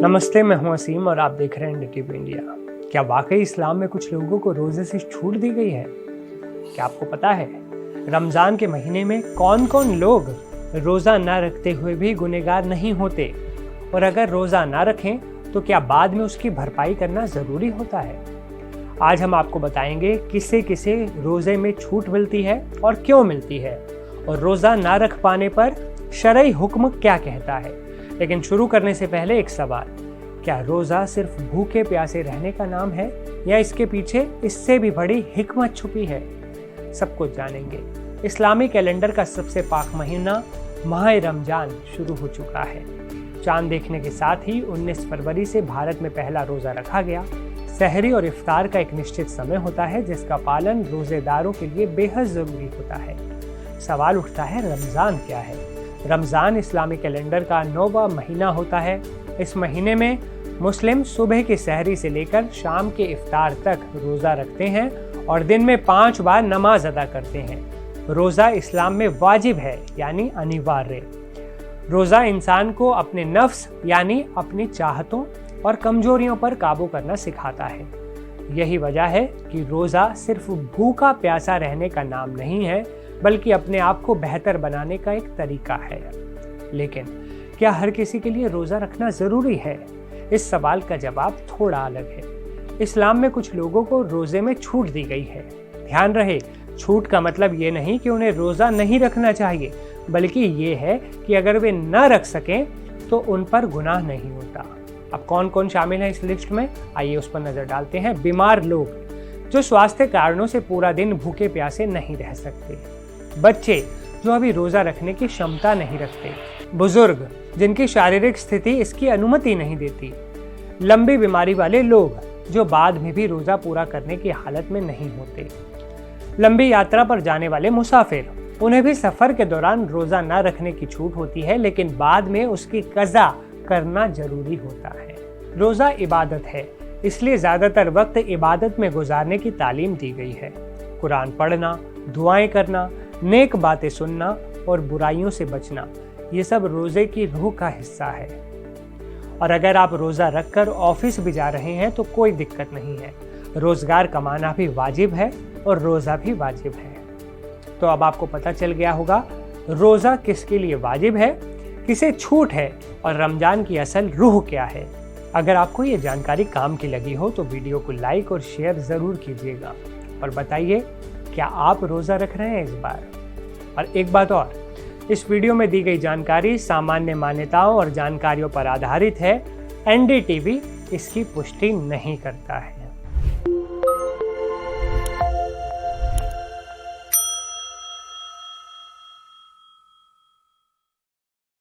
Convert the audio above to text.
नमस्ते, मैं हूं असीम और आप देख रहे हैं एनडीटीवी इंडिया। क्या वाकई इस्लाम में कुछ लोगों को रोजे से छूट दी गई है? क्या आपको पता है रमजान के महीने में कौन कौन लोग रोजा ना रखते हुए भी गुनहगार नहीं होते, और अगर रोजा ना रखें तो क्या बाद में उसकी भरपाई करना जरूरी होता है? आज हम आपको बताएंगे किसे किसे रोजे में छूट मिलती है और क्यों मिलती है, और रोजा ना रख पाने पर शरई हुक्म क्या कहता है। लेकिन शुरू करने से पहले एक सवाल, क्या रोजा सिर्फ भूखे प्यासे रहने का नाम है या इसके पीछे इससे भी बड़ी हिकमत छुपी है? सब कुछ जानेंगे। इस्लामी कैलेंडर का सबसे पाक महीना माह रमजान शुरू हो चुका है। चांद देखने के साथ ही 19 फरवरी से भारत में पहला रोजा रखा गया। सहरी और इफ्तार का एक निश्चित समय होता है जिसका पालन रोजेदारों के लिए बेहद जरूरी होता है। सवाल उठता है, रमजान क्या है? रमजान इस्लामी कैलेंडर का 9वां महीना होता है। इस महीने में मुस्लिम सुबह की सहरी से लेकर शाम के इफ्तार तक रोजा रखते हैं और दिन में 5 बार नमाज अदा करते हैं। रोजा इस्लाम में वाजिब है, यानी अनिवार्य। रोजा इंसान को अपने नफ्स यानी अपनी चाहतों और कमजोरियों पर काबू करना सिखाता है। यही वजह है कि रोजा सिर्फ भूखा प्यासा रहने का नाम नहीं है, बल्कि अपने आप को बेहतर बनाने का एक तरीका है। लेकिन क्या हर किसी के लिए रोजा रखना जरूरी है? इस सवाल का जवाब थोड़ा अलग है। इस्लाम में कुछ लोगों को रोजे में छूट दी गई है। ध्यान रहे, छूट का मतलब ये नहीं कि उन्हें रोजा नहीं रखना चाहिए, बल्कि ये है कि अगर वे न रख सकें तो उन पर गुनाह नहीं होता। अब कौन कौन शामिल है इस लिस्ट में, आइए उस पर नजर डालते हैं। बीमार लोग जो स्वास्थ्य कारणों से पूरा दिन भूखे प्यासे नहीं रह सकते, बच्चे जो अभी रोजा रखने की क्षमता नहीं रखते, बुजुर्ग जिनकी शारीरिक स्थिति इसकी अनुमति नहीं देती, लंबी बीमारी वाले लोग जो बाद में भी रोजा पूरा करने की हालत में नहीं होते, लंबी यात्रा पर जाने वाले मुसाफिर, उन्हें भी सफर के दौरान रोजा न रखने की छूट होती है, लेकिन बाद में उसकी कज़ा करना जरूरी होता है। रोजा इबादत है, इसलिए ज्यादातर वक्त इबादत में गुजारने की तालीम दी गई है। कुरान पढ़ना, दुआएं करना, नेक बातें सुनना और बुराइयों से बचना, ये सब रोजे की रूह का हिस्सा है। और अगर आप रोजा रखकर ऑफिस भी जा रहे हैं तो कोई दिक्कत नहीं है। रोजगार कमाना भी वाजिब है और रोजा भी वाजिब है। तो अब आपको पता चल गया होगा रोजा किसके लिए वाजिब है, किसे छूट है और रमजान की असल रूह क्या है। अगर आपको ये जानकारी काम की लगी हो तो वीडियो को लाइक और शेयर जरूर कीजिएगा और बताइए, क्या आप रोजा रख रहे हैं इस बार? और एक बात और, इस वीडियो में दी गई जानकारी सामान्य मान्यताओं और जानकारियों पर आधारित है। एनडीटीवी इसकी पुष्टि नहीं करता है।